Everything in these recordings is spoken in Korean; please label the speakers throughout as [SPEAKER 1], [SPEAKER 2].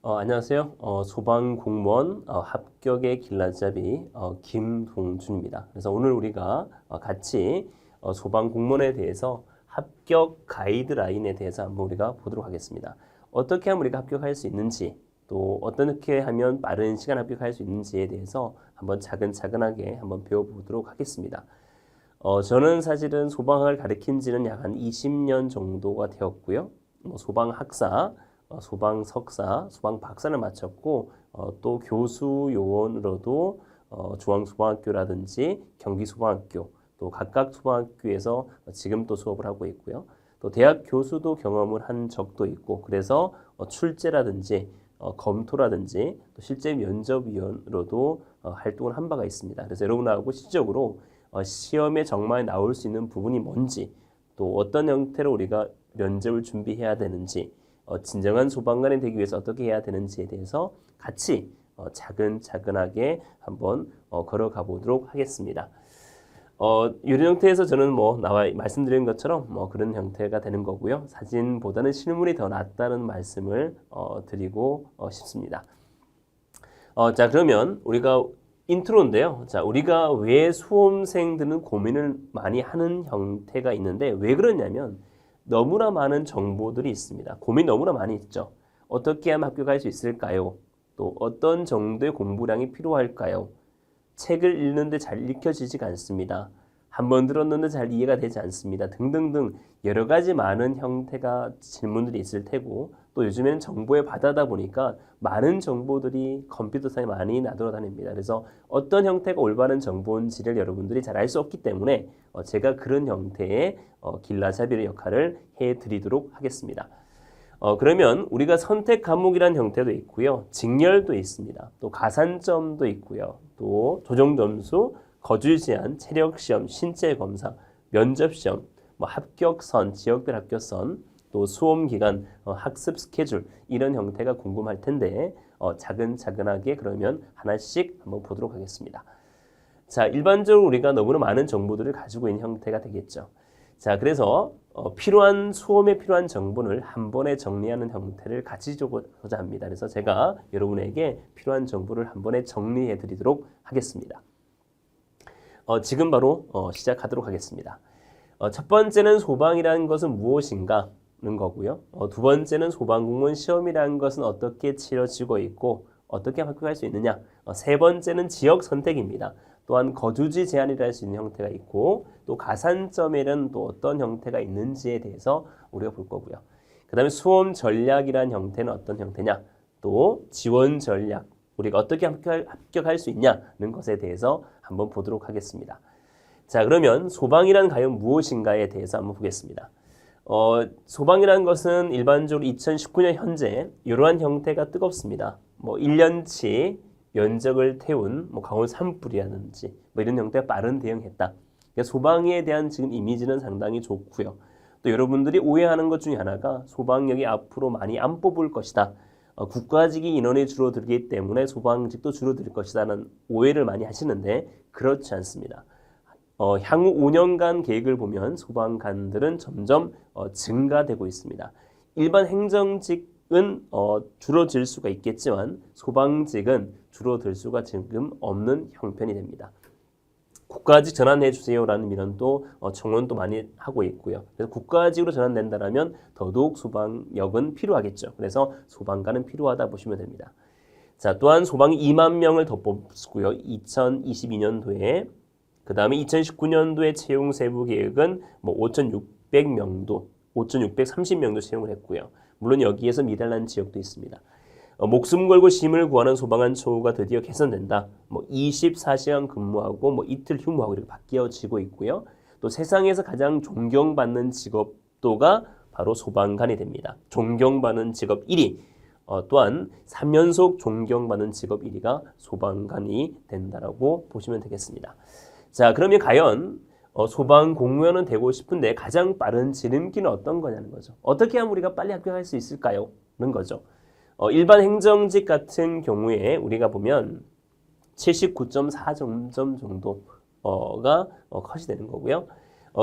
[SPEAKER 1] 안녕하세요. 소방공무원 합격의 길라잡이 김동준입니다. 그래서 오늘 우리가 같이 소방공무원에 대해서 합격 가이드라인에 대해서 한번 우리가 보도록 하겠습니다. 어떻게 하면 우리가 합격할 수 있는지, 또 어떻게 하면 빠른 시간 합격할 수 있는지에 대해서 한번 차근차근하게 한번 배워보도록 하겠습니다. 저는 사실은 소방학을 가르친 지는 약 한 20년 정도가 되었고요. 소방학사, 소방 석사, 소방 박사를 마쳤고 또 교수 요원으로도 중앙소방학교라든지 경기소방학교 또 각각 소방학교에서 지금 또 수업을 하고 있고요. 또 대학 교수도 경험을 한 적도 있고 그래서 출제라든지 검토라든지 또 실제 면접위원으로도 활동을 한 바가 있습니다. 그래서 여러분하고 실질적으로 시험에 정말 나올 수 있는 부분이 뭔지 또 어떤 형태로 우리가 면접을 준비해야 되는지 진정한 소방관이 되기 위해서 어떻게 해야 되는지에 대해서 같이 차근차근하게 한번 걸어가 보도록 하겠습니다. 이런 형태에서 저는 말씀드린 것처럼 그런 형태가 되는 거고요. 사진보다는 실물이 더 낫다는 말씀을 드리고 싶습니다. 자, 그러면 우리가 인트로인데요. 자, 우리가 왜 수험생들은 고민을 많이 하는 형태가 있는데 왜 그러냐면 너무나 많은 정보들이 있습니다. 고민 너무나 많이 있죠. 어떻게 하면 합격할 수 있을까요? 또 어떤 정도의 공부량이 필요할까요? 책을 읽는데 잘 읽혀지지가 않습니다. 한 번 들었는데 잘 이해가 되지 않습니다. 등등등 여러 가지 많은 형태가 질문들이 있을 테고 또 요즘에는 정보의 바다다 보니까 많은 정보들이 컴퓨터상에 많이 나돌아다닙니다. 그래서 어떤 형태가 올바른 정보인지를 여러분들이 잘 알 수 없기 때문에 제가 그런 형태의 길라잡이의 역할을 해드리도록 하겠습니다. 그러면 우리가 선택 과목이라는 형태도 있고요. 직렬도 있습니다. 또 가산점도 있고요. 또 조정점수, 거주 제한, 체력 시험, 신체 검사, 면접 시험, 합격선, 지역별 합격선, 또 수험 기간, 학습 스케줄 이런 형태가 궁금할 텐데 차근차근하게 그러면 하나씩 한번 보도록 하겠습니다. 자, 일반적으로 우리가 너무나 많은 정보들을 가지고 있는 형태가 되겠죠. 자, 그래서 수험에 필요한 정보를 한 번에 정리하는 형태를 가지고자 합니다. 그래서 제가 여러분에게 필요한 정보를 한 번에 정리해 드리도록 하겠습니다. 지금 바로 시작하도록 하겠습니다. 첫 번째는 소방이라는 것은 무엇인가 는 거고요. 두 번째는 소방공무원 시험이라는 것은 어떻게 치러지고 있고 어떻게 합격할 수 있느냐. 세 번째는 지역 선택입니다. 또한 거주지 제한이라 할 수 있는 형태가 있고 또 가산점에는 또 어떤 형태가 있는지에 대해서 우리가 볼 거고요. 그 다음에 수험 전략이라는 형태는 어떤 형태냐. 또 지원 전략, 우리가 어떻게 합격할 수 있냐는 것에 대해서 한번 보도록 하겠습니다. 자, 그러면 소방이란 과연 무엇인가에 대해서 한번 보겠습니다. 소방이라는 것은 일반적으로 2019년 현재 이러한 형태가 뜨겁습니다. 1년치 면적을 태운 강원 산불이라든지 이런 형태가 빠른 대응했다. 그러니까 소방에 대한 지금 이미지는 상당히 좋고요. 또 여러분들이 오해하는 것 중에 하나가 소방력이 앞으로 많이 안 뽑을 것이다. 국가직이 인원이 줄어들기 때문에 소방직도 줄어들 것이라는 오해를 많이 하시는데 그렇지 않습니다. 향후 5년간 계획을 보면 소방관들은 점점 증가되고 있습니다. 일반 행정직은 줄어들 수가 있겠지만 소방직은 줄어들 수가 지금 없는 형편이 됩니다. 국가직 전환해 주세요라는 민원도 청원도 많이 하고 있고요. 그래서 국가직으로 전환된다면 더더욱 소방력은 필요하겠죠. 그래서 소방관은 필요하다 보시면 됩니다. 자, 또한 소방이 2만 명을 더 뽑고요. 2022년도에 그 다음에 2019년도에 채용 세부 계획은 5,600명도, 5,630명도 채용을 했고요. 물론 여기에서 미달난 지역도 있습니다. 목숨 걸고 심을 구하는 소방관 처우가 드디어 개선된다. 24시간 근무하고 이틀 휴무하고 이렇게 바뀌어지고 있고요. 또 세상에서 가장 존경받는 직업도가 바로 소방관이 됩니다. 존경받는 직업 1위. 또한 3연속 존경받는 직업 1위가 소방관이 된다라고 보시면 되겠습니다. 자, 그러면 과연 소방공무원은 되고 싶은데 가장 빠른 지름길은 어떤 거냐는 거죠. 어떻게 하면 우리가 빨리 합격할 수 있을까요? 는 거죠. 일반 행정직 같은 경우에 우리가 보면 79.4점 정도가 컷이 되는 거고요.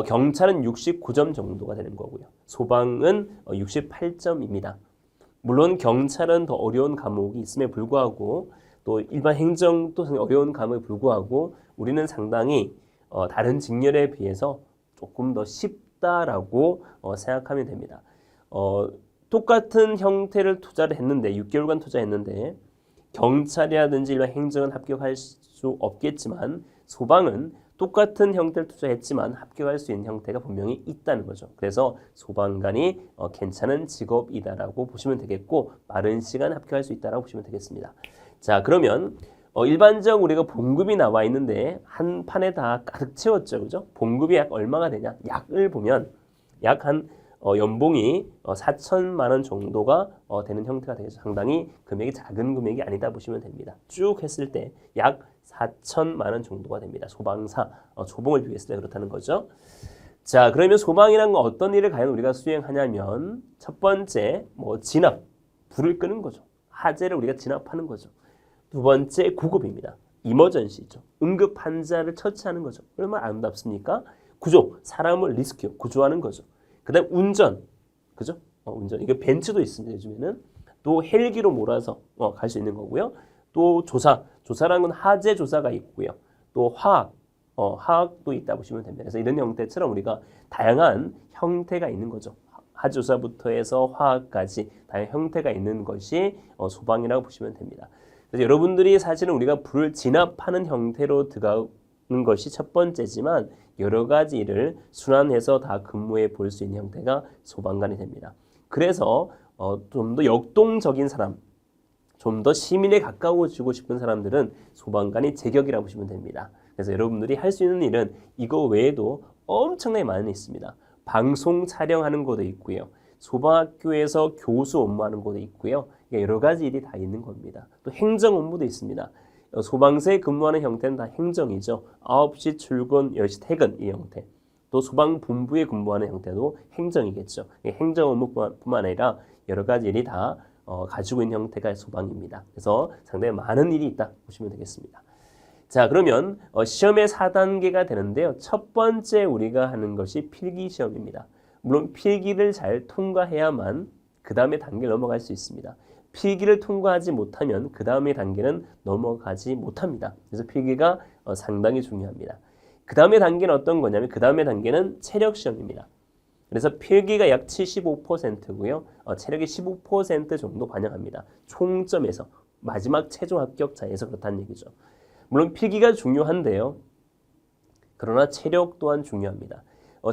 [SPEAKER 1] 경찰은 69점 정도가 되는 거고요. 소방은 68점입니다. 물론 경찰은 더 어려운 과목이 있음에 불구하고 또 일반 행정도 어려운 과목에 불구하고 우리는 상당히 다른 직렬에 비해서 조금 더 쉽다라고 생각하면 됩니다. 똑같은 형태를 투자를 했는데 6개월간 투자했는데 경찰이라든지 일반 행정은 합격할 수 없겠지만 소방은 똑같은 형태를 투자했지만 합격할 수 있는 형태가 분명히 있다는 거죠. 그래서 소방관이 괜찮은 직업이다라고 보시면 되겠고 빠른 시간 합격할 수 있다라고 보시면 되겠습니다. 자, 그러면 일반적 우리가 봉급이 나와 있는데 한 판에 다 가득 채웠죠, 그죠? 봉급이 약 얼마가 되냐? 약을 보면 약 한 연봉이 4천만 원 정도가 되는 형태가 되겠죠. 상당히 금액이 작은 금액이 아니다 보시면 됩니다. 쭉 했을 때 약 4천만 원 정도가 됩니다. 소방사, 초봉을 비교했을 때 그렇다는 거죠. 자, 그러면 소방이란 건 어떤 일을 과연 우리가 수행하냐면 첫 번째 진압, 불을 끄는 거죠. 화재를 우리가 진압하는 거죠. 두 번째 구급입니다. 이머전시죠. 응급 환자를 처치하는 거죠. 얼마나 아름답습니까? 구조, 사람을 리스큐, 구조하는 거죠. 그다음 운전, 그죠? 운전. 이게 벤츠도 있습니다. 요즘에는 또 헬기로 몰아서 갈 수 있는 거고요. 또 조사라는 건 화재 조사가 있고요. 또 화학도 있다 보시면 됩니다. 그래서 이런 형태처럼 우리가 다양한 형태가 있는 거죠. 화재 조사부터 해서 화학까지 다양한 형태가 있는 것이 소방이라고 보시면 됩니다. 그래서 여러분들이 사실은 우리가 불을 진압하는 형태로 들어가는 것이 첫 번째지만 여러 가지 일을 순환해서 다 근무해 볼 수 있는 형태가 소방관이 됩니다. 그래서 좀 더 역동적인 사람, 좀 더 시민에 가까워지고 싶은 사람들은 소방관이 제격이라고 보시면 됩니다. 그래서 여러분들이 할 수 있는 일은 이거 외에도 엄청나게 많이 있습니다. 방송 촬영하는 것도 있고요. 소방학교에서 교수 업무하는 것도 있고요. 여러 가지 일이 다 있는 겁니다. 또 행정 업무도 있습니다. 소방서에 근무하는 형태는 다 행정이죠. 9시 출근, 10시 퇴근 이 형태. 또 소방본부에 근무하는 형태도 행정이겠죠. 행정 업무뿐만 아니라 여러 가지 일이 다 가지고 있는 형태가 소방입니다. 그래서 상당히 많은 일이 있다 보시면 되겠습니다. 자, 그러면 시험의 4단계가 되는데요. 첫 번째 우리가 하는 것이 필기시험입니다. 물론 필기를 잘 통과해야만 그 다음에 단계를 넘어갈 수 있습니다. 필기를 통과하지 못하면 그 다음의 단계는 넘어가지 못합니다. 그래서 필기가 상당히 중요합니다. 그 다음의 단계는 어떤 거냐면 그 다음의 단계는 체력시험입니다. 그래서 필기가 약 75%고요. 체력이 15% 정도 반영합니다. 총점에서 마지막 최종 합격자에서 그렇다는 얘기죠. 물론 필기가 중요한데요. 그러나 체력 또한 중요합니다.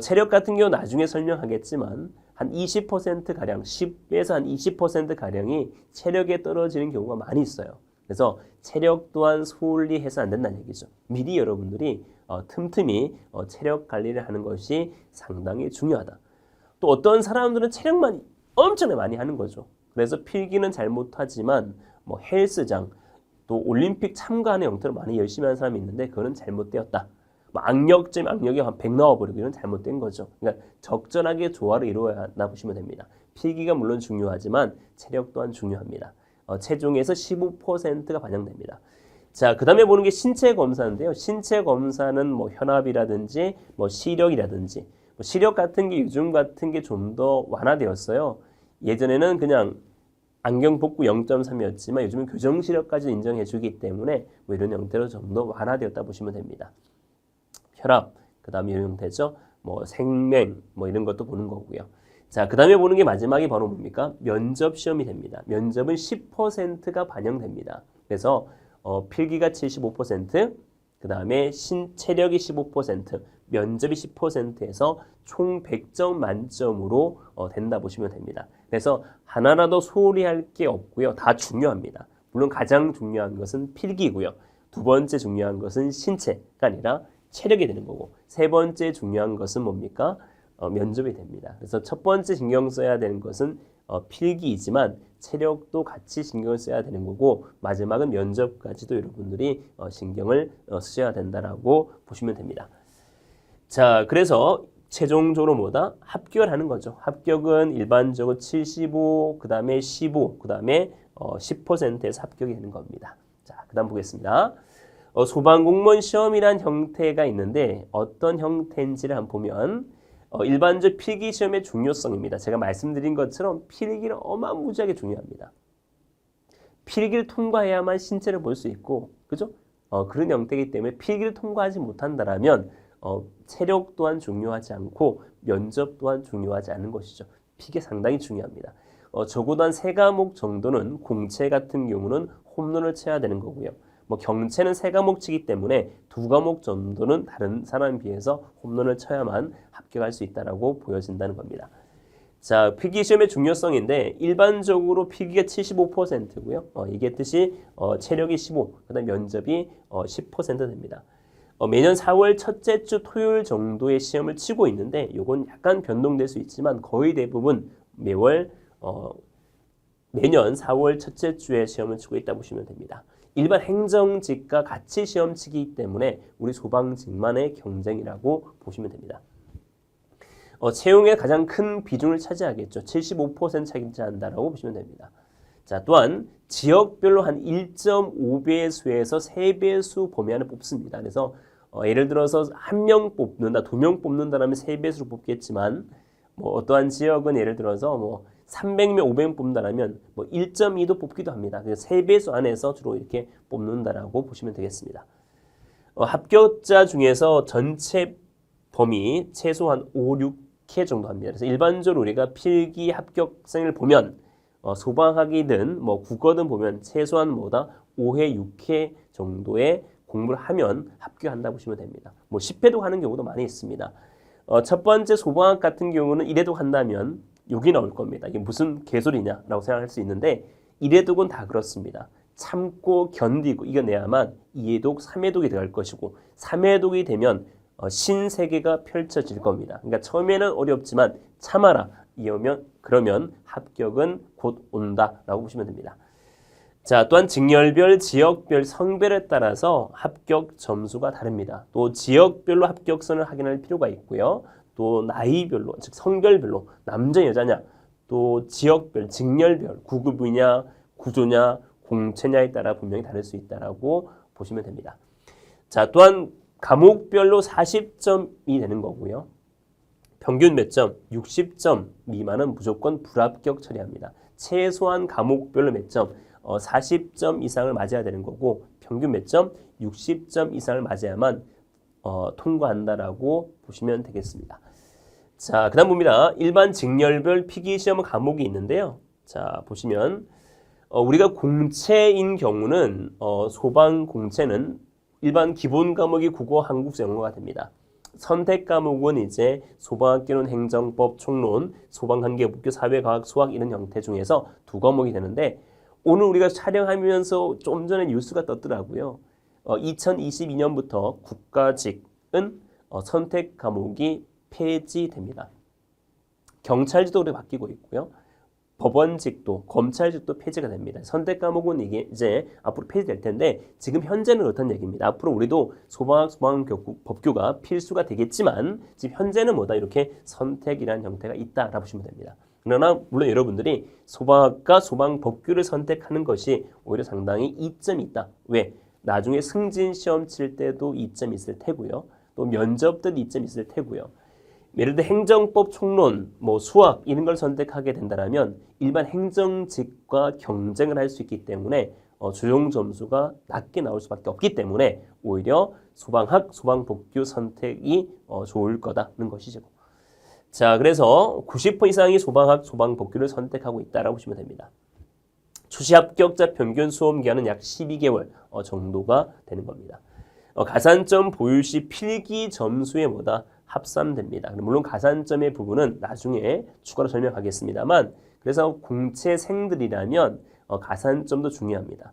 [SPEAKER 1] 체력 같은 경우 나중에 설명하겠지만 한 20%가량, 10에서 한 20%가량이 체력에 떨어지는 경우가 많이 있어요. 그래서 체력 또한 소홀히 해서 안 된다는 얘기죠. 미리 여러분들이 틈틈이 체력 관리를 하는 것이 상당히 중요하다. 또 어떤 사람들은 체력만 엄청나게 많이 하는 거죠. 그래서 필기는 잘 못하지만 헬스장, 또 올림픽 참가하는 형태로 많이 열심히 하는 사람이 있는데 그거는 잘못되었다. 악력이 한 100 나와버리고 이건 잘못된 거죠. 그러니까 적절하게 조화를 이루어야 한다 보시면 됩니다. 필기가 물론 중요하지만 체력 또한 중요합니다. 체중에서 15%가 반영됩니다. 자, 그 다음에 보는 게 신체 검사인데요. 신체 검사는 혈압이라든지 시력이라든지 시력 같은 게 요즘 같은 게 좀 더 완화되었어요. 예전에는 그냥 안경 벗고 0.3이었지만 요즘은 교정 시력까지 인정해 주기 때문에 이런 형태로 좀 더 완화되었다 보시면 됩니다. 혈압, 그 다음에 이런 형태죠. 생맹, 이런 것도 보는 거고요. 자, 그 다음에 보는 게 마지막이 바로 뭡니까? 면접 시험이 됩니다. 면접은 10%가 반영됩니다. 그래서 필기가 75%, 그 다음에 체력이 15%, 면접이 10%에서 총 100점 만점으로 된다 보시면 됩니다. 그래서 하나라도 소홀히 할 게 없고요. 다 중요합니다. 물론 가장 중요한 것은 필기고요. 두 번째 중요한 것은 신체가 아니라 체력이 되는 거고 세 번째 중요한 것은 뭡니까? 면접이 됩니다. 그래서 첫 번째 신경 써야 되는 것은 필기이지만 체력도 같이 신경을 써야 되는 거고 마지막은 면접까지도 여러분들이 신경을 쓰셔야 된다라고 보시면 됩니다. 자, 그래서 최종적으로 뭐다? 합격을 하는 거죠. 합격은 일반적으로 75, 그 다음에 15, 그 다음에 10%에서 합격이 되는 겁니다. 자, 그 다음 보겠습니다. 소방공무원 시험이란 형태가 있는데 어떤 형태인지를 한번 보면 일반적 필기 시험의 중요성입니다. 제가 말씀드린 것처럼 필기는 어마무지하게 중요합니다. 필기를 통과해야만 신체를 볼 수 있고, 그죠? 그런 형태이기 때문에 필기를 통과하지 못한다라면 체력 또한 중요하지 않고 면접 또한 중요하지 않은 것이죠. 필기 상당히 중요합니다. 적어도 한 3과목 정도는 공채 같은 경우는 홈런을 쳐야 되는 거고요. 뭐 경채는 3과목 치기 때문에 2과목 정도는 다른 사람에 비해서 홈런을 쳐야만 합격할 수 있다라고 보여진다는 겁니다. 자, 필기시험의 중요성인데 일반적으로 필기가 75%고요. 얘기했듯이 체력이 15, 그다음 면접이 10% 됩니다. 매년 4월 첫째 주 토요일 정도의 시험을 치고 있는데 이건 약간 변동될 수 있지만 거의 대부분 매년 4월 첫째 주에 시험을 치고 있다 보시면 됩니다. 일반 행정직과 같이 시험 치기 때문에 우리 소방직만의 경쟁이라고 보시면 됩니다. 채용에 가장 큰 비중을 차지하겠죠. 75% 차지한다라고 보시면 됩니다. 자, 또한 지역별로 한 1.5배수에서 3배수 범위 안에 뽑습니다. 그래서 예를 들어서 1명 뽑는다, 2명 뽑는다라면 3배수로 뽑겠지만 뭐 어떠한 지역은 예를 들어서 뭐 300명, 500명 뽑는다라면 뭐 1.2도 뽑기도 합니다. 그래서 3배수 안에서 주로 이렇게 뽑는다라고 보시면 되겠습니다. 합격자 중에서 전체 범위 최소한 5, 6회 정도 합니다. 그래서 일반적으로 우리가 필기 합격생을 보면 소방학이든 뭐 국어든 보면 최소한 5회, 6회 정도의 공부를 하면 합격한다 보시면 됩니다. 뭐 10회도 하는 경우도 많이 있습니다. 첫 번째 소방학 같은 경우는 1회독 한다면 6이 나올 겁니다. 이게 무슨 개소리냐라고 생각할 수 있는데 1회독은 다 그렇습니다. 참고 견디고 이겨내야만 2회독, 3회독이 들어갈 것이고 3회독이 되면 신세계가 펼쳐질 겁니다. 그러니까 처음에는 어렵지만 참아라. 그러면 합격은 곧 온다라고 보시면 됩니다. 자, 또한 직렬별, 지역별, 성별에 따라서 합격 점수가 다릅니다. 또 지역별로 합격선을 확인할 필요가 있고요. 또 나이별로, 즉 성별별로 남자 여자냐, 또 지역별, 직렬별, 구급이냐, 구조냐, 공채냐에 따라 분명히 다를 수 있다라고 보시면 됩니다. 자, 또한 과목별로 40점이 되는 거고요. 평균 몇 점? 60점 미만은 무조건 불합격 처리합니다. 최소한 과목별로 몇 점? 40점 이상을 맞아야 되는 거고 평균 몇 점? 60점 이상을 맞아야만 통과한다라고 보시면 되겠습니다. 자, 그 다음 봅니다. 일반 직렬별 필기시험 과목이 있는데요. 자, 보시면 우리가 공채인 경우는 소방 공채는 일반 기본 과목이 국어, 한국사, 영어가 됩니다. 선택 과목은 이제 소방학개론, 행정법, 총론, 소방관계법규, 사회과학, 수학 이런 형태 중에서 2과목이 되는데 오늘 우리가 촬영하면서 좀 전에 뉴스가 떴더라고요. 2022년부터 국가직은 선택 과목이 폐지됩니다. 경찰직도 그렇게 바뀌고 있고요. 법원직도, 검찰직도 폐지가 됩니다. 선택 과목은 이게 이제 앞으로 폐지될 텐데 지금 현재는 그렇다는 얘기입니다. 앞으로 우리도 소방학, 소방법규가 필수가 되겠지만 지금 현재는 이렇게 선택이라는 형태가 있다라고 보시면 됩니다. 그러나 물론 여러분들이 소방학과 소방법규를 선택하는 것이 오히려 상당히 이점이 있다. 왜? 나중에 승진 시험 칠 때도 이점이 있을 테고요. 또 면접도 이점이 있을 테고요. 예를 들어 행정법, 총론, 수학 이런 걸 선택하게 된다면 일반 행정직과 경쟁을 할 수 있기 때문에 조용 점수가 낮게 나올 수밖에 없기 때문에 오히려 소방학, 소방법규 선택이 좋을 거다는 것이죠. 자, 그래서 90% 이상이 소방학, 소방법규를 선택하고 있다라고 보시면 됩니다. 수시 합격자 평균 수험 기간은 약 12개월 정도가 되는 겁니다. 가산점 보유 시 필기 점수에 합산됩니다. 물론 가산점의 부분은 나중에 추가로 설명하겠습니다만 그래서 공채생들이라면 가산점도 중요합니다.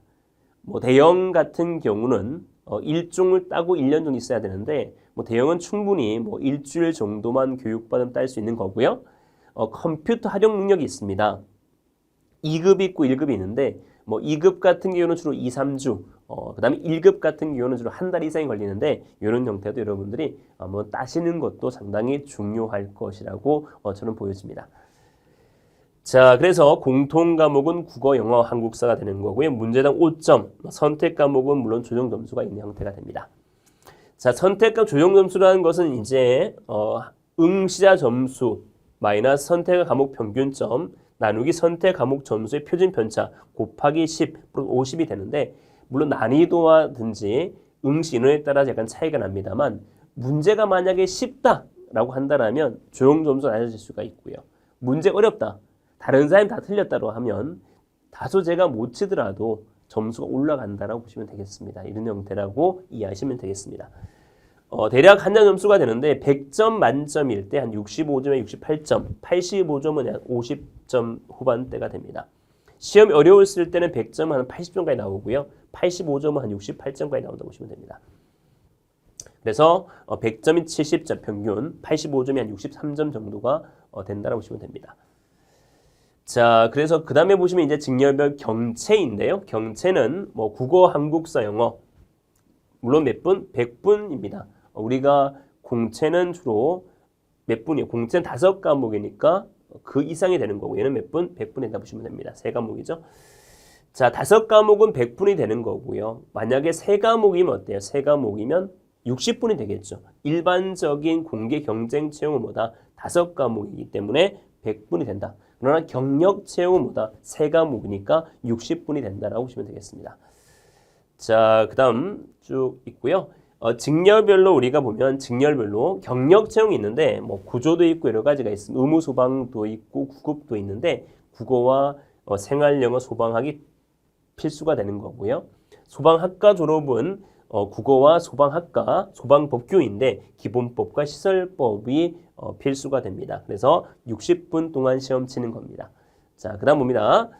[SPEAKER 1] 대형 같은 경우는 일종을 따고 1년 정도 있어야 되는데 대형은 충분히 일주일 정도만 교육받으면 딸 수 있는 거고요. 컴퓨터 활용 능력이 있습니다. 2급이 있고 1급이 있는데 2급 같은 경우는 주로 2, 3주 그 다음에 1급 같은 경우는 주로 한 달 이상이 걸리는데 이런 형태도 여러분들이 한번 따시는 것도 상당히 중요할 것이라고 저는 보여집니다. 자, 그래서 공통 과목은 국어, 영어, 한국사가 되는 거고요. 문제당 5점, 선택 과목은 물론 조정 점수가 있는 형태가 됩니다. 자, 선택과 조정 점수라는 것은 이제 응시자 점수 마이너스 선택 과목 평균점 나누기 선택 과목 점수의 표준 편차 곱하기 10 플러스 50이 되는데 물론 난이도와든지 응시 인원에 따라 약간 차이가 납니다만 문제가 만약에 쉽다라고 한다면 조용 점수가 낮아질 수가 있고요. 문제 어렵다. 다른 사람이 다 틀렸다고 하면 다소 제가 못 치더라도 점수가 올라간다라고 보시면 되겠습니다. 이런 형태라고 이해하시면 되겠습니다. 대략 한자 점수가 되는데 100점 만점일 때 한 65점에 68점, 85점은 한 50점 후반대가 됩니다. 시험이 어려웠을 때는 100점 한 80점까지 나오고요. 85점은 한 68점까지 나온다고 보시면 됩니다. 그래서 100점이 70점 평균, 85점이 한 63점 정도가 된다고 보시면 됩니다. 자, 그래서 그 다음에 보시면 이제 직렬별 경채인데요. 경채는 뭐 국어, 한국사, 영어 물론 몇 분? 100분입니다. 우리가 공채는 주로 몇 분이에요? 공채는 5과목이니까 그 이상이 되는 거고 얘는 몇 분? 100분이다 보시면 됩니다. 3과목이죠. 자, 5과목은 100분이 되는 거고요. 만약에 3과목이면 어때요? 3과목이면 60분이 되겠죠. 일반적인 공개 경쟁 채용은 뭐다? 5과목이기 때문에 100분이 된다. 그러나 경력 채용은 뭐다? 3과목이니까 60분이 된다라고 보시면 되겠습니다. 자, 그 다음 쭉 있고요. 직렬별로 우리가 보면 직렬별로 경력 채용이 있는데 뭐 구조도 있고 여러 가지가 있습니다. 의무 소방도 있고 구급도 있는데 국어와 생활영어 소방학이 필수가 되는 거고요. 소방학과 졸업은 국어와 소방학과 소방법규인데 기본법과 시설법이 필수가 됩니다. 그래서 60분 동안 시험 치는 겁니다. 자, 그 다음 봅니다.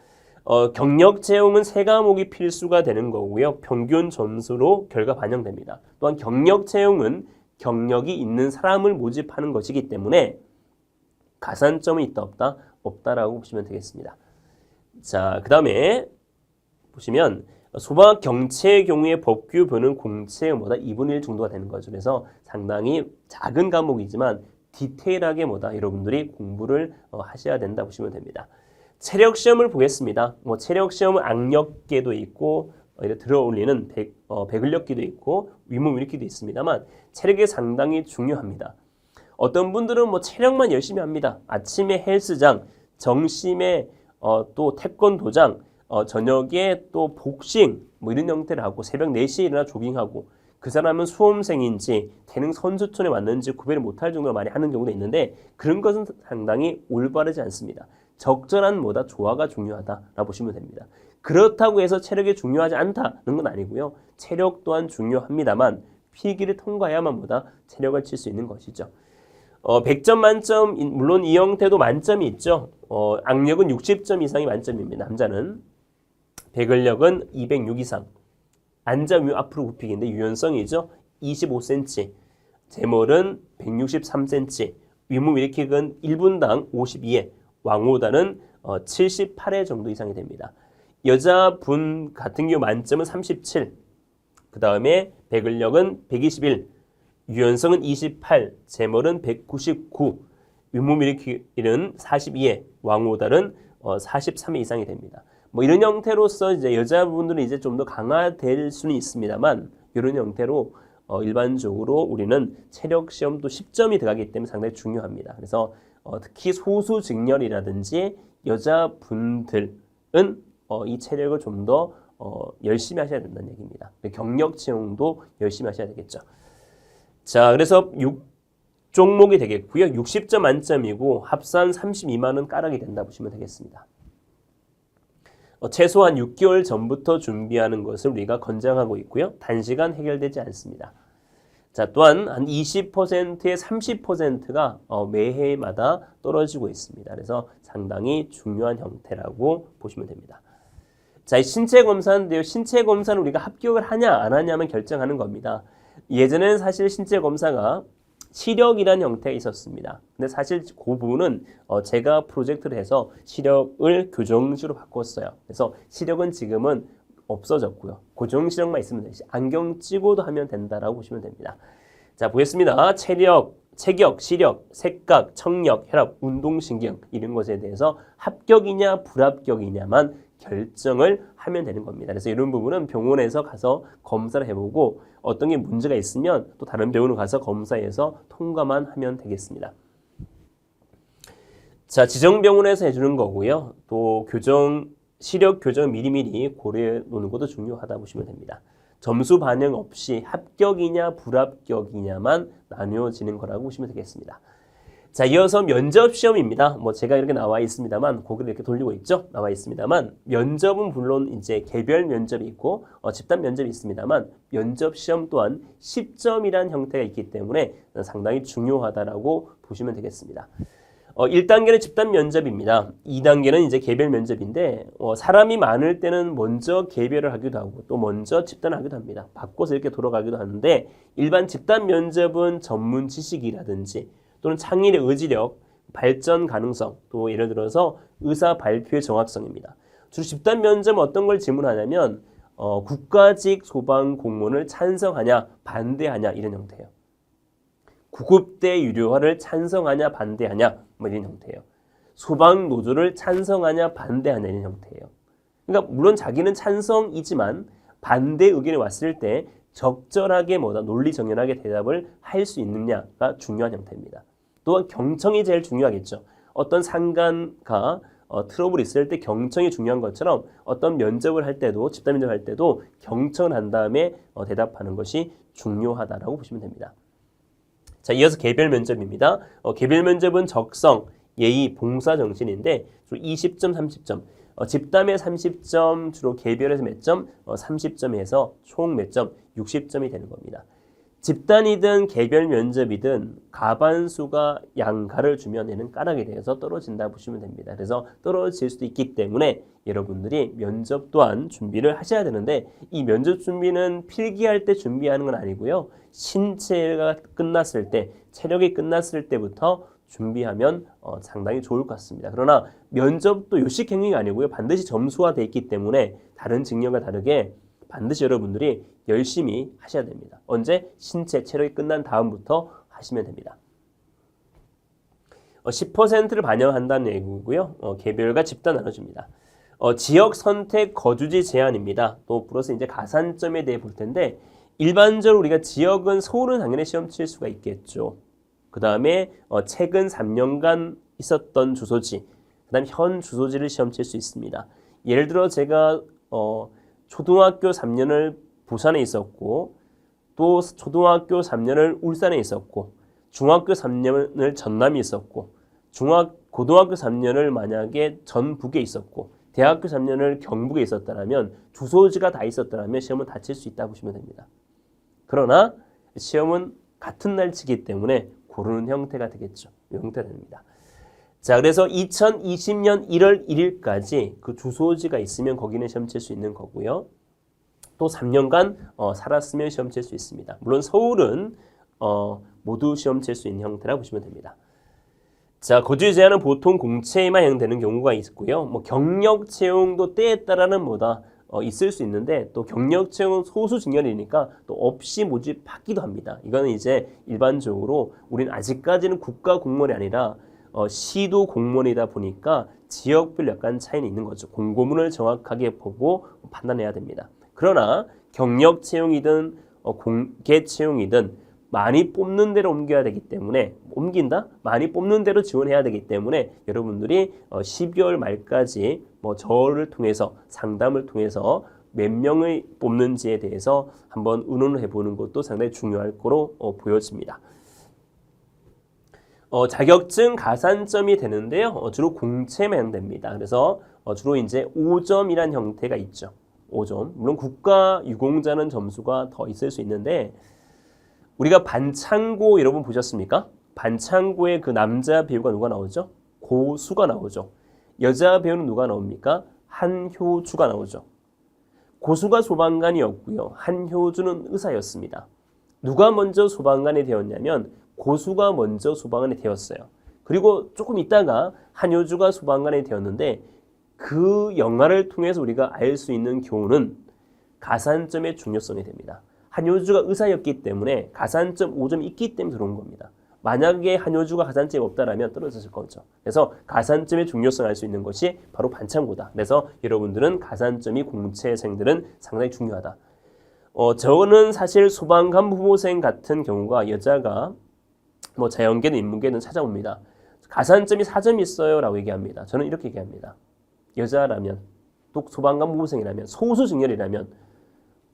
[SPEAKER 1] 경력 채용은 3과목이 필수가 되는 거고요. 평균 점수로 결과 반영됩니다. 또한 경력 채용은 경력이 있는 사람을 모집하는 것이기 때문에 가산점이 있다 없다? 없다라고 보시면 되겠습니다. 자, 그 다음에 보시면 소방학 경채의 경우에 법규부는 공채의 뭐다? 2분의 1 정도가 되는 거죠. 그래서 상당히 작은 과목이지만 디테일하게 뭐다? 여러분들이 공부를 하셔야 된다 보시면 됩니다. 체력 시험을 보겠습니다. 뭐 체력 시험은 악력계도 있고 들어올리는 백을력기도 있고 위문일으키도 있습니다만 체력이 상당히 중요합니다. 어떤 분들은 뭐 체력만 열심히 합니다. 아침에 헬스장, 점심에 또 태권도장, 저녁에 또 복싱 뭐 이런 형태를 하고 새벽 4시에 일어나 조깅하고 그 사람은 수험생인지 태능 선수촌에 왔는지 구별을 못할 정도로 많이 하는 경우도 있는데 그런 것은 상당히 올바르지 않습니다. 적절한 뭐다 조화가 중요하다라고 보시면 됩니다. 그렇다고 해서 체력이 중요하지 않다는 건 아니고요. 체력 또한 중요합니다만 필기를 통과해야만 뭐다 체력을 칠 수 있는 것이죠. 100점 만점 물론 이 형태도 만점이 있죠. 악력은 60점 이상이 만점입니다. 남자는 백을력은 206 이상. 안자 위 앞으로 굽히기인데 유연성이죠. 25cm. 제몰은 163cm. 위몸 일으키기는 1분당 52회. 왕호단은 78회 정도 이상이 됩니다. 여자분 같은 경우 만점은 37. 그 다음에 백을력은 121. 유연성은 28. 제몰은 199. 위몸 일으키기는 42회. 왕호단은 43회 이상이 됩니다. 뭐 이런 형태로서 이제 여자분들은 이제 좀 더 강화될 수는 있습니다만 이런 형태로 일반적으로 우리는 체력 시험도 10점이 들어가기 때문에 상당히 중요합니다. 그래서 특히 소수 직렬이라든지 여자분들은 이 체력을 좀 더 열심히 하셔야 된다는 얘기입니다. 경력 채용도 열심히 하셔야 되겠죠. 자, 그래서 6종목이 되겠고요. 60점 만점이고 합산 32만원 까락이 된다 보시면 되겠습니다. 최소한 6개월 전부터 준비하는 것을 우리가 권장하고 있고요. 단시간 해결되지 않습니다. 자, 또한 한 20%에 30%가 매해마다 떨어지고 있습니다. 그래서 상당히 중요한 형태라고 보시면 됩니다. 자, 신체 검사인데요. 신체 검사는 우리가 합격을 하냐 안 하냐만 결정하는 겁니다. 예전에는 사실 신체 검사가 시력이라는 형태가 있었습니다. 근데 사실 그 부분은 제가 프로젝트를 해서 시력을 교정시로 바꿨어요. 그래서 시력은 지금은 없어졌고요. 고정 시력만 있으면 되지 안경 찍어도 하면 된다라고 보시면 됩니다. 자, 보겠습니다. 체격, 시력, 색각, 청력, 혈압, 운동신경 이런 것에 대해서 합격이냐 불합격이냐만 결정을 하면 되는 겁니다. 그래서 이런 부분은 병원에서 가서 검사를 해보고 어떤 게 문제가 있으면 또 다른 병원으로 가서 검사해서 통과만 하면 되겠습니다. 자, 지정병원에서 해주는 거고요. 또 시력 교정 미리미리 고려해 놓는 것도 중요하다 보시면 됩니다. 점수 반영 없이 합격이냐 불합격이냐만 나누어지는 거라고 보시면 되겠습니다. 자, 이어서 면접 시험입니다. 뭐 제가 이렇게 나와 있습니다만 고개를 이렇게 돌리고 있죠. 나와 있습니다만 면접은 물론 이제 개별 면접이 있고 집단 면접이 있습니다만 면접 시험 또한 10점이라는 형태가 있기 때문에 상당히 중요하다라고 보시면 되겠습니다. 1단계는 집단 면접입니다. 2단계는 이제 개별 면접인데 사람이 많을 때는 먼저 개별을 하기도 하고 또 먼저 집단을 하기도 합니다. 바꿔서 이렇게 돌아가기도 하는데 일반 집단 면접은 전문 지식이라든지 또는 창의의 의지력, 발전 가능성, 또 예를 들어서 의사 발표의 정확성입니다. 주로 집단 면접은 어떤 걸 질문하냐면 국가직 소방공무원을 찬성하냐 반대하냐 이런 형태예요. 구급대 유료화를 찬성하냐 반대하냐 뭐 이런 형태예요. 소방노조를 찬성하냐 반대하냐 이런 형태예요. 그러니까 물론 자기는 찬성이지만 반대 의견이 왔을 때 적절하게 논리정연하게 대답을 할 수 있느냐가 중요한 형태입니다. 또한 경청이 제일 중요하겠죠. 어떤 상관과 트러블이 있을 때 경청이 중요한 것처럼 어떤 면접을 할 때도 집단 면접을 할 때도 경청을 한 다음에 대답하는 것이 중요하다라고 보시면 됩니다. 자, 이어서 개별 면접입니다. 개별 면접은 적성, 예의, 봉사 정신인데 주로 20점, 30점. 집단에 30점, 주로 개별에서 몇 점? 30점에서 총 몇 점? 60점이 되는 겁니다. 집단이든 개별 면접이든 가반수가 양가를 주면 얘는 까락이 돼서 떨어진다 보시면 됩니다. 그래서 떨어질 수도 있기 때문에 여러분들이 면접 또한 준비를 하셔야 되는데 이 면접 준비는 필기할 때 준비하는 건 아니고요. 신체가 끝났을 때, 체력이 끝났을 때부터 준비하면 상당히 좋을 것 같습니다. 그러나 면접도 요식 행위가 아니고요. 반드시 점수화 돼 있기 때문에 다른 직렬과 다르게 반드시 여러분들이 열심히 하셔야 됩니다. 언제? 신체, 체력이 끝난 다음부터 하시면 됩니다. 10%를 반영한다는 얘기고요. 개별과 집단 나눠줍니다. 지역 선택 거주지 제한입니다. 또 플러스 이제 가산점에 대해 볼 텐데 일반적으로 우리가 지역은 서울은 당연히 시험 칠 수가 있겠죠. 그 다음에 최근 3년간 있었던 주소지, 그 다음에 현 주소지를 시험 칠 수 있습니다. 예를 들어 제가 초등학교 3년을 부산에 있었고 또 초등학교 3년을 울산에 있었고 중학교 3년을 전남에 있었고 고등학교 3년을 만약에 전북에 있었고 대학교 3년을 경북에 있었다면 주소지가 다 있었다면 시험은 다 칠 수 있다고 보시면 됩니다. 그러나 시험은 같은 날 치기 때문에 고르는 형태가 되겠죠. 이 형태가 됩니다. 자, 그래서 2020년 1월 1일까지 그 주소지가 있으면 거기는 시험 칠 수 있는 거고요. 또 3년간 살았으면 시험 칠 수 있습니다. 물론 서울은 모두 시험 칠 수 있는 형태라고 보시면 됩니다. 자, 거주 제한은 보통 공채에만 해당되는 경우가 있고요. 뭐 경력 채용도 때에 따라는 있을 수 있는데 또 경력 채용은 소수 직렬이니까 또 없이 모집하기도 합니다. 이거는 이제 일반적으로 우리는 아직까지는 국가 공무원이 아니라 시도 공무원이다 보니까 지역별 약간 차이는 있는 거죠. 공고문을 정확하게 보고 판단해야 됩니다. 그러나 경력 채용이든 공개 채용이든 많이 뽑는 대로 옮겨야 되기 때문에 많이 뽑는 대로 지원해야 되기 때문에 여러분들이 12월 말까지 저를 통해서 상담을 통해서 몇 명을 뽑는지에 대해서 한번 의논을 해보는 것도 상당히 중요할 거로 보여집니다. 자격증 가산점이 되는데요. 주로 공채만 해당됩니다. 그래서 주로 이제 5점이란 형태가 있죠. 5점. 물론 국가 유공자는 점수가 더 있을 수 있는데 우리가 반창고 여러분 보셨습니까? 반창고에 그 남자 배우가 누가 나오죠? 고수가 나오죠. 여자 배우는 누가 나옵니까? 한효주가 나오죠. 고수가 소방관이었고요. 한효주는 의사였습니다. 누가 먼저 소방관이 되었냐면 고수가 먼저 소방관이 되었어요. 그리고 조금 있다가 한효주가 소방관이 되었는데 그 영화를 통해서 우리가 알 수 있는 교훈은 가산점의 중요성이 됩니다. 한효주가 의사였기 때문에 가산점 5점이 있기 때문에 들어온 겁니다. 만약에 한효주가 가산점이 없다라면 떨어졌을 거죠. 그래서 가산점의 중요성을 알 수 있는 것이 바로 반창고다. 그래서 여러분들은 가산점이 공채생들은 상당히 중요하다. 저는 사실 소방관 후보생 같은 경우가 여자가 자연계든 인문계든 찾아옵니다. 가산점이 4점 있어요 라고 얘기합니다. 저는 이렇게 얘기합니다. 여자라면 또 소방관 모의생이라면 소수 증렬이라면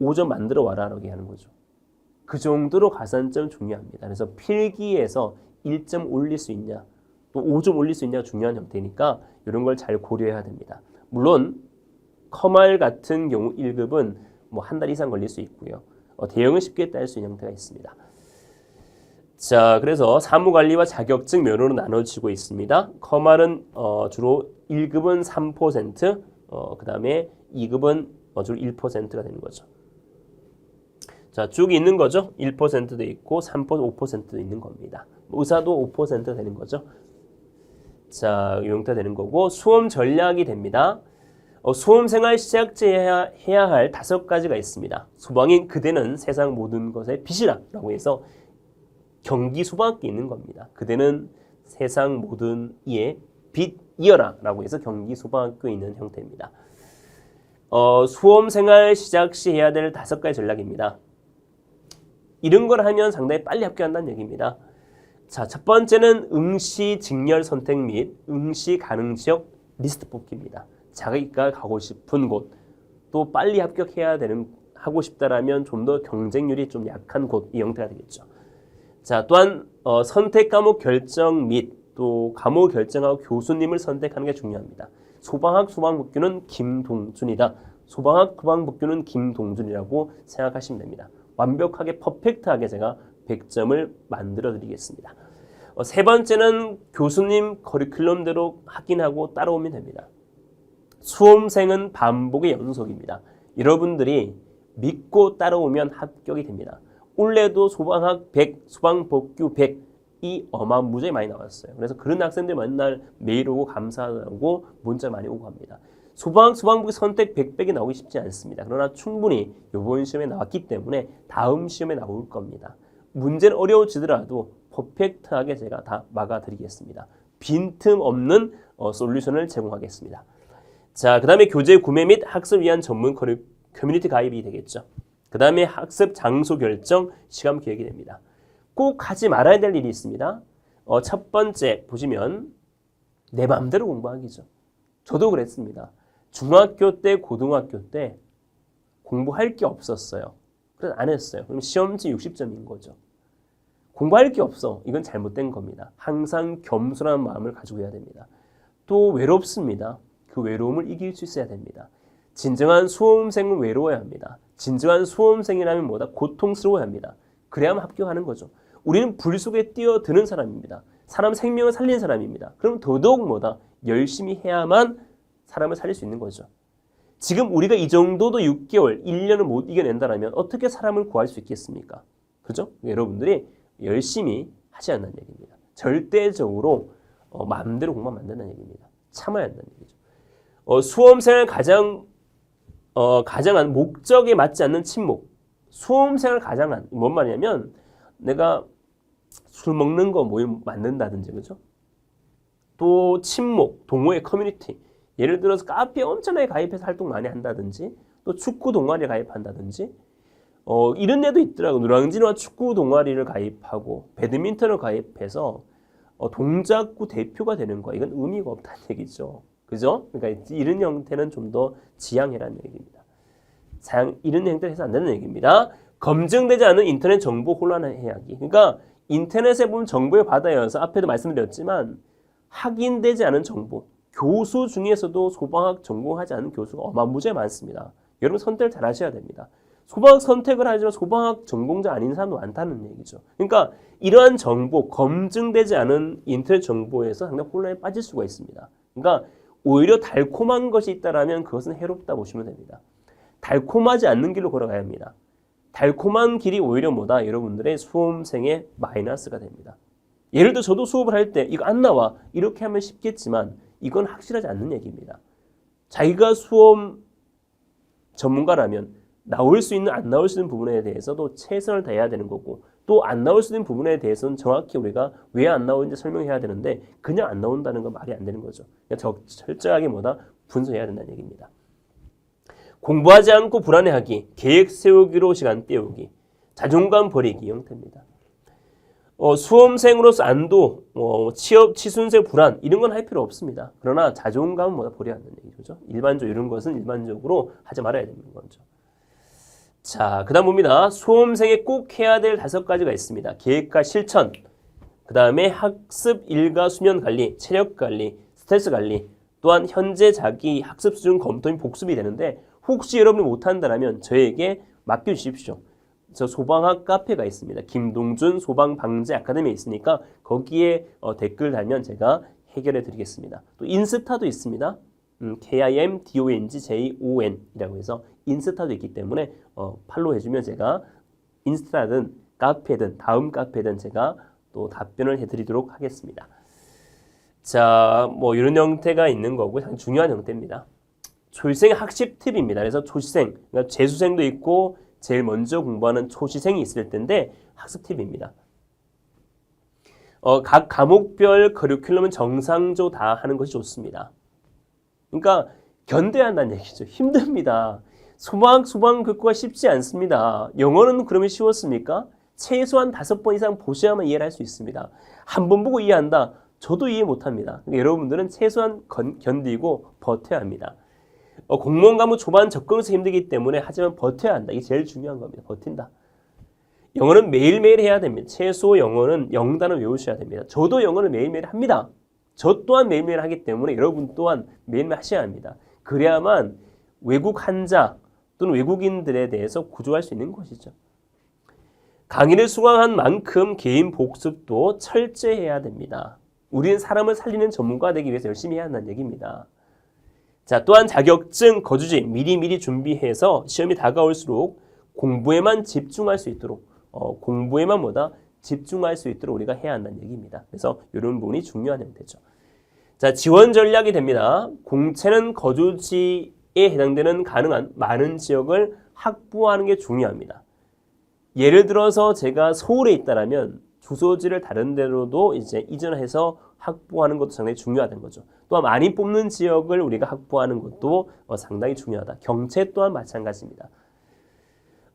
[SPEAKER 1] 5점 만들어 와라 라고 얘기하는 거죠. 그 정도로 가산점 중요합니다. 그래서 필기에서 1점 올릴 수 있냐 또 5점 올릴 수 있냐가 중요한 형태니까 이런 걸 잘 고려해야 됩니다. 물론 커말 같은 경우 1급은 뭐 한 달 이상 걸릴 수 있고요. 대형은 쉽게 딸 수 있는 형태가 있습니다. 자, 그래서 사무관리와 자격증 면허로 나눠지고 있습니다. 커말은 주로 1급은 3%, 그 다음에 2급은 주로 1%가 되는 거죠. 자, 쭉 있는 거죠. 1%도 있고 3%, 5%도 있는 겁니다. 의사도 5% 되는 거죠. 자, 이 형태가 되는 거고 수험 전략이 됩니다. 수험생활 시작제 해야 할 5가지가 있습니다. 소방인 그대는 세상 모든 것의 빛이라 라고 해서 경기 소방학교에 있는 겁니다. 그대는 세상 모든 이의 빛이여라 라고 해서 경기 소방학교에 있는 형태입니다. 수험생활 시작 시 해야 될 5가지 전략입니다. 이런 걸 하면 상당히 빨리 합격한다는 얘기입니다. 자, 첫 번째는 응시 직렬 선택 및 응시 가능 지역 리스트 뽑기입니다. 자기가 가고 싶은 곳, 또 빨리 합격해야 되는 하고 싶다라면 좀 더 경쟁률이 좀 약한 곳, 이 형태가 되겠죠. 자, 또한 선택 과목 결정 및 또 과목 결정하고 교수님을 선택하는 게 중요합니다. 소방학 소방법규는 김동준이다. 소방학 소방법규는 김동준이라고 생각하시면 됩니다. 완벽하게 퍼펙트하게 제가 100점을 만들어 드리겠습니다. 세 번째는 교수님 커리큘럼대로 확인하고 따라오면 됩니다. 수험생은 반복의 연속입니다. 여러분들이 믿고 따라오면 합격이 됩니다. 올해도 소방학 100, 소방법규 100이 어마무지하게 많이 나왔어요. 그래서 그런 학생들 맨날 메일 오고 감사하고 문자 많이 오고 합니다. 소방법규 선택 100백이 나오기 쉽지 않습니다. 그러나 충분히 이번 시험에 나왔기 때문에 다음 시험에 나올 겁니다. 문제는 어려워지더라도 퍼펙트하게 제가 다 막아드리겠습니다. 빈틈없는 솔루션을 제공하겠습니다. 자, 그 다음에 교재 구매 및 학습 위한 전문 커뮤니티 가입이 되겠죠. 그 다음에 학습 장소 결정, 시간 계획이 됩니다. 꼭 하지 말아야 될 일이 있습니다. 첫 번째 보시면 내 마음대로 공부하기죠. 저도 그랬습니다. 중학교 때, 고등학교 때 공부할 게 없었어요. 그래서 안 했어요. 그럼 시험지 60점인 거죠. 공부할 게 없어. 이건 잘못된 겁니다. 항상 겸손한 마음을 가지고 해야 됩니다. 또 외롭습니다. 그 외로움을 이길 수 있어야 됩니다. 진정한 수험생은 외로워야 합니다. 진정한 수험생이라면 뭐다? 고통스러워야 합니다. 그래야만 합격하는 거죠. 우리는 불 속에 뛰어드는 사람입니다. 사람 생명을 살린 사람입니다. 그럼 더더욱 뭐다? 열심히 해야만 사람을 살릴 수 있는 거죠. 지금 우리가 이 정도도 6개월, 1년을 못 이겨낸다면 어떻게 사람을 구할 수 있겠습니까? 그죠? 여러분들이 열심히 하지 않는 얘기입니다. 절대적으로 마음대로 공부하면 안 된다는 얘기입니다. 참아야 한다는 얘기죠. 수험생활 가장 목적에 맞지 않는 침묵. 수험생활 가장 뭔 말이냐면 내가 술 먹는 거 모임 만든다든지 그죠? 또 침묵, 동호회 커뮤니티. 예를 들어서 카페에 엄청나게 가입해서 활동 많이 한다든지 또 축구 동아리에 가입한다든지 이런 애도 있더라고. 노량진화 축구 동아리를 가입하고 배드민턴을 가입해서 동작구 대표가 되는 거야. 이건 의미가 없다는 얘기죠. 그죠? 그러니까 이런 형태는 좀 더 지양해라는 얘기입니다. 이런 형태를 해서 안 되는 얘기입니다. 검증되지 않은 인터넷 정보 혼란의 이야기. 그러니까 인터넷에 보면 정보의 바다여서 앞에도 말씀드렸지만 확인되지 않은 정보. 교수 중에서도 소방학 전공하지 않은 교수가 어마무지하게 많습니다. 여러분 선택을 잘 하셔야 됩니다. 소방학 선택을 하지만 소방학 전공자 아닌 사람도 많다는 얘기죠. 그러니까 이러한 정보, 검증되지 않은 인터넷 정보에서 상당히 혼란에 빠질 수가 있습니다. 그러니까 오히려 달콤한 것이 있다라면 그것은 해롭다 보시면 됩니다. 달콤하지 않는 길로 걸어가야 합니다. 달콤한 길이 오히려 뭐다? 여러분들의 수험생의 마이너스가 됩니다. 예를 들어 저도 수업을 할 때 이거 안 나와 이렇게 하면 쉽겠지만 이건 확실하지 않는 얘기입니다. 자기가 수험 전문가라면 나올 수 있는 안 나올 수 있는 부분에 대해서도 최선을 다해야 되는 거고 또 안 나올 수 있는 부분에 대해서는 정확히 우리가 왜 안 나오는지 설명해야 되는데 그냥 안 나온다는 건 말이 안 되는 거죠. 그냥 철저하게 뭐다? 분석해야 된다는 얘기입니다. 공부하지 않고 불안해하기, 계획 세우기로 시간 때우기, 자존감 버리기 형태입니다. 수험생으로서 안도, 취업 취준생 불안 이런 건 할 필요 없습니다. 그러나 자존감은 뭐다 버려야 한다는 얘기죠. 일반적으로 이런 것은 일반적으로 하지 말아야 되는 거죠. 자, 그다음 봅니다. 수험생이 꼭 해야 될 5가지가 있습니다. 계획과 실천, 그 다음에 학습 일과 수면 관리, 체력 관리, 스트레스 관리, 또한 현재 자기 학습 수준 검토 및 복습이 되는데 혹시 여러분이 못한다면 저에게 맡겨주십시오. 저 소방학 카페가 있습니다. 김동준 소방방재 아카데미에 있으니까 거기에 댓글 달면 제가 해결해 드리겠습니다. 또 인스타도 있습니다. KIMDONGJON이라고 해서 인스타도 있기 때문에 팔로우 해주면 제가 인스타든 카페든 다음 카페든 제가 또 답변을 해드리도록 하겠습니다. 자, 뭐 이런 형태가 있는 거고 참 중요한 형태입니다. 초시생 학습 팁입니다. 그래서 초시생, 그러니까 재수생도 있고 제일 먼저 공부하는 초시생이 있을 텐데 학습 팁입니다. 각 과목별 커리큘럼은 정상적으로 다 하는 것이 좋습니다. 그러니까 견뎌야 한다는 얘기죠. 힘듭니다. 소방 교과가 쉽지 않습니다. 영어는 그러면 쉬웠습니까? 최소한 5번 이상 보셔야만 이해를 할 수 있습니다. 한 번 보고 이해한다? 저도 이해 못합니다. 그러니까 여러분들은 최소한 견디고 버텨야 합니다. 공무원 과목 초반 접근성 힘들기 때문에 하지만 버텨야 한다. 이게 제일 중요한 겁니다. 버틴다. 영어는 매일매일 해야 됩니다. 최소 영어는 0단어 외우셔야 됩니다. 저도 영어를 매일매일 합니다. 저 또한 매일매일 하기 때문에 여러분 또한 매일매일 하셔야 합니다. 그래야만 외국 환자 또는 외국인들에 대해서 구조할 수 있는 것이죠. 강의를 수강한 만큼 개인 복습도 철저히 해야 됩니다. 우리는 사람을 살리는 전문가가 되기 위해서 열심히 해야 한다는 얘기입니다. 자, 또한 자격증, 거주지 미리미리 준비해서 시험이 다가올수록 공부에만 집중할 수 있도록 공부에만 집중할 수 있도록 우리가 해야 한다는 얘기입니다. 그래서 이런 부분이 중요한 형태죠. 자, 지원 전략이 됩니다. 공채는 거주지에 해당되는 가능한 많은 지역을 확보하는 게 중요합니다. 예를 들어서 제가 서울에 있다라면 주소지를 다른 데로도 이제 이전해서 확보하는 것도 상당히 중요하다는 거죠. 또한 많이 뽑는 지역을 우리가 확보하는 것도 상당히 중요하다. 경채 또한 마찬가지입니다.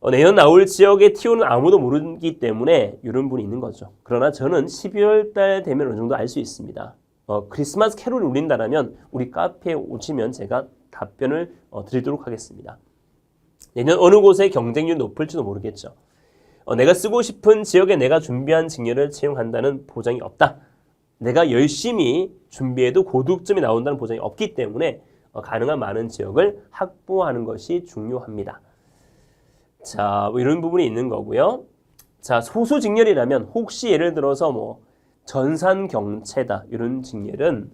[SPEAKER 1] 내년 나올 지역의 TO는 아무도 모르기 때문에 이런 분이 있는 거죠. 그러나 저는 12월 달 되면 어느 정도 알 수 있습니다. 크리스마스 캐롤을 울린다라면 우리 카페에 오시면 제가 답변을 드리도록 하겠습니다. 내년 어느 곳의 경쟁률이 높을지도 모르겠죠. 내가 쓰고 싶은 지역에 내가 준비한 직렬을 채용한다는 보장이 없다. 내가 열심히 준비해도 고득점이 나온다는 보장이 없기 때문에 가능한 많은 지역을 확보하는 것이 중요합니다. 자, 뭐 이런 부분이 있는 거고요. 자, 소수 직렬이라면 혹시 예를 들어서 뭐 전산 경채다 이런 직렬은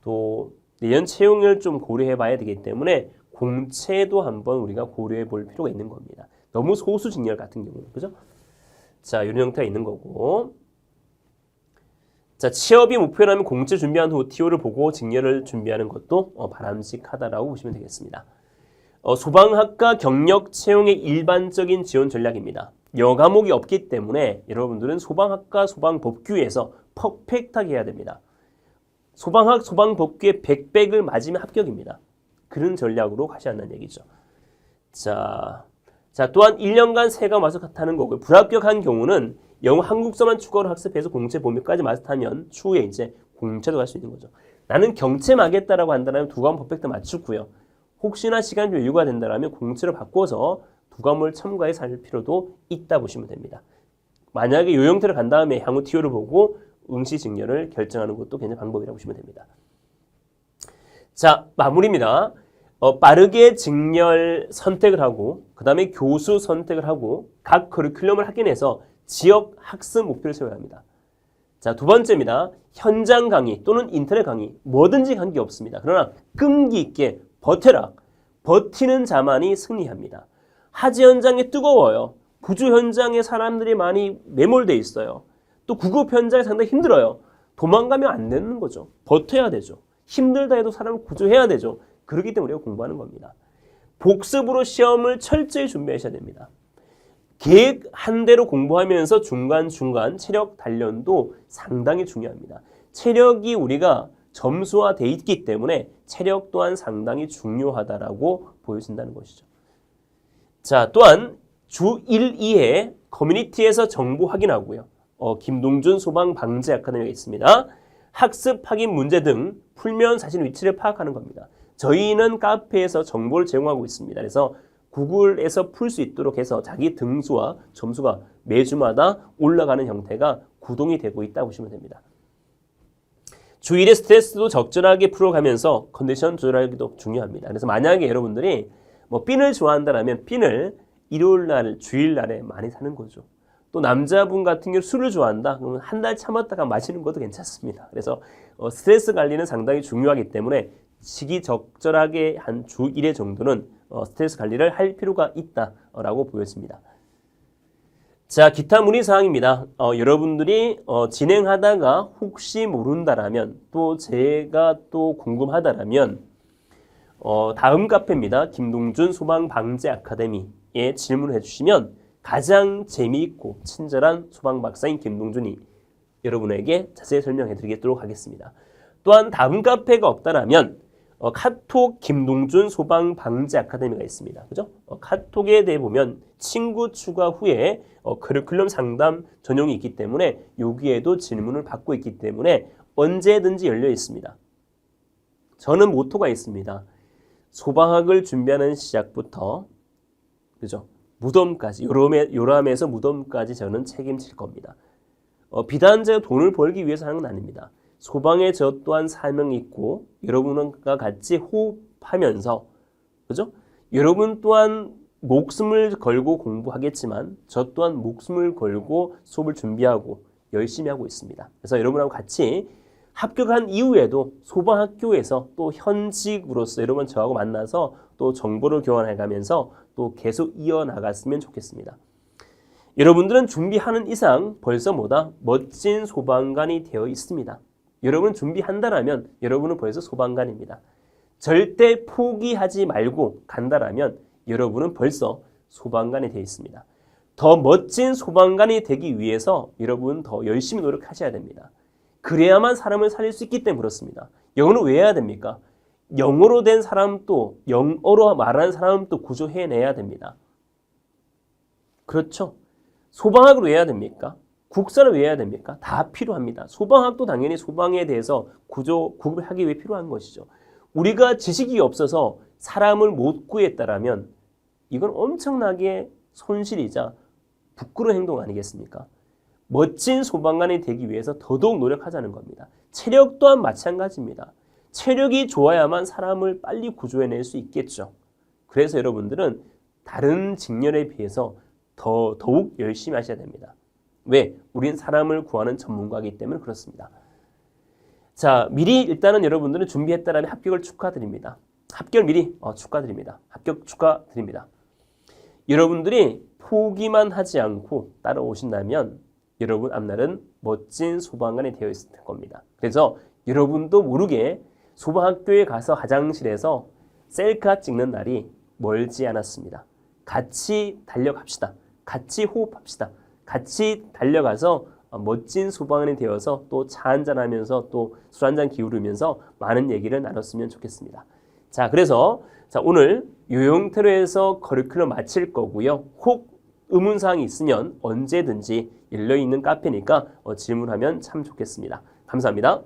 [SPEAKER 1] 또 내년 채용을 좀 고려해 봐야 되기 때문에 공채도 한번 우리가 고려해 볼 필요가 있는 겁니다. 너무 소수 직렬 같은 경우는 그죠? 자, 이런 형태가 있는 거고. 자, 취업이 목표라면 공채 준비한 후 TO를 보고 직렬을 준비하는 것도 바람직하다라고 보시면 되겠습니다. 소방학과 경력 채용의 일반적인 지원 전략입니다. 여과목이 없기 때문에 여러분들은 소방학과 소방법규에서 퍼펙트하게 해야 됩니다. 소방학 소방법규의 100백을 맞으면 합격입니다. 그런 전략으로 가셔야 한다는 얘기죠. 자, 또한 1년간 세가 마스터하는 거고요. 불합격한 경우는 영어 한국서만 추가로 학습해서 공채 범위까지 마스터하면 추후에 이제 공채도 갈 수 있는 거죠. 나는 경채만 하겠다라고 한다면 2과목 퍼펙트 맞추고요. 혹시나 시간이 좀 여유가 된다면 공채로 바꿔서 2과목을 첨가해서 할 필요도 있다 보시면 됩니다. 만약에 이 형태로 간 다음에 향후 TO를 보고 응시 직렬을 결정하는 것도 굉장히 방법이라고 보시면 됩니다. 자, 마무리입니다. 빠르게 직렬 선택을 하고 그 다음에 교수 선택을 하고 각 커리큘럼을 확인해서 지역 학습 목표를 세워야 합니다. 자, 2번째입니다. 현장 강의 또는 인터넷 강의 뭐든지 관계 없습니다. 그러나 끈기 있게 버텨라. 버티는 자만이 승리합니다. 화재 현장이 뜨거워요. 구조 현장에 사람들이 많이 매몰돼 있어요. 또 구급 현장이 상당히 힘들어요. 도망가면 안 되는 거죠. 버텨야 되죠. 힘들다 해도 사람을 구조해야 되죠. 그렇기 때문에 우리가 공부하는 겁니다. 복습으로 시험을 철저히 준비하셔야 됩니다. 계획한 대로 공부하면서 중간중간 체력 단련도 상당히 중요합니다. 체력이 우리가 점수화되어 있기 때문에 체력 또한 상당히 중요하다라고 보여진다는 것이죠. 자, 또한 주 1, 2회 커뮤니티에서 정보 확인하고요. 김동준 소방방재 아카데미가 있습니다. 학습 확인 문제 등 풀면 자신의 위치를 파악하는 겁니다. 저희는 카페에서 정보를 제공하고 있습니다. 그래서 구글에서 풀 수 있도록 해서 자기 등수와 점수가 매주마다 올라가는 형태가 구동이 되고 있다고 보시면 됩니다. 주일에 스트레스도 적절하게 풀어가면서 컨디션 조절하기도 중요합니다. 그래서 만약에 여러분들이 뭐 핀을 좋아한다면 핀을 일요일 날, 주일 날에 많이 사는 거죠. 또 남자분 같은 경우 술을 좋아한다? 그러면 한 달 참았다가 마시는 것도 괜찮습니다. 그래서 스트레스 관리는 상당히 중요하기 때문에 시기적절하게 한 주 1회 정도는 스트레스 관리를 할 필요가 있다라고 보여집니다. 자, 기타 문의사항입니다. 여러분들이 진행하다가 혹시 모른다라면 또 제가 또 궁금하다라면 다음 카페입니다. 김동준 소방방재 아카데미에 질문을 해주시면 가장 재미있고 친절한 소방박사인 김동준이 여러분에게 자세히 설명해 드리도록 하겠습니다. 또한 다음 카페가 없다라면 카톡 김동준 소방방재 아카데미가 있습니다. 그죠? 카톡에 대해 보면 친구 추가 후에 커리큘럼 상담 전용이 있기 때문에 여기에도 질문을 받고 있기 때문에 언제든지 열려 있습니다. 저는 모토가 있습니다. 소방학을 준비하는 시작부터 그죠? 무덤까지 요람에서 무덤까지 저는 책임질 겁니다. 비단 제가 돈을 벌기 위해서 하는 건 아닙니다. 소방에 저 또한 사명이 있고 여러분과 같이 호흡하면서 그죠? 여러분 또한 목숨을 걸고 공부하겠지만 저 또한 목숨을 걸고 수업을 준비하고 열심히 하고 있습니다. 그래서 여러분하고 같이 합격한 이후에도 소방학교에서 또 현직으로서 여러분 저하고 만나서 또 정보를 교환해가면서 또 계속 이어나갔으면 좋겠습니다. 여러분들은 준비하는 이상 벌써 뭐다? 멋진 소방관이 되어 있습니다. 여러분 준비한다라면 여러분은 벌써 소방관입니다. 절대 포기하지 말고 간다라면 여러분은 벌써 소방관이 되어 있습니다. 더 멋진 소방관이 되기 위해서 여러분 더 열심히 노력하셔야 됩니다. 그래야만 사람을 살릴 수 있기 때문에 그렇습니다. 영어는 왜 해야 됩니까? 영어로 된 사람도 영어로 말하는 사람도 구조해내야 됩니다. 그렇죠? 소방학을 왜 해야 됩니까? 국사를 왜 해야 됩니까? 다 필요합니다. 소방학도 당연히 소방에 대해서 구급을 하기 위해 필요한 것이죠. 우리가 지식이 없어서 사람을 못 구했다라면 이건 엄청나게 손실이자 부끄러운 행동 아니겠습니까? 멋진 소방관이 되기 위해서 더더욱 노력하자는 겁니다. 체력 또한 마찬가지입니다. 체력이 좋아야만 사람을 빨리 구조해낼 수 있겠죠. 그래서 여러분들은 다른 직렬에 비해서 더욱 열심히 하셔야 됩니다. 왜? 우린 사람을 구하는 전문가이기 때문에 그렇습니다. 자, 미리 일단은 여러분들은 준비했다라면 합격을 축하드립니다. 합격 미리 축하드립니다. 합격 축하드립니다. 여러분들이 포기만 하지 않고 따라오신다면 여러분 앞날은 멋진 소방관이 되어 있을 겁니다. 그래서 여러분도 모르게 소방학교에 가서 화장실에서 셀카 찍는 날이 멀지 않았습니다. 같이 달려갑시다. 같이 호흡합시다. 같이 달려가서 멋진 소방관이 되어서 또 차 한잔하면서 또 술 한잔 기울이면서 많은 얘기를 나눴으면 좋겠습니다. 자, 그래서 오늘 요 형태로 해서 커리큘럼 마칠 거고요. 혹 의문사항이 있으면 언제든지 열려있는 카페니까 질문하면 참 좋겠습니다. 감사합니다.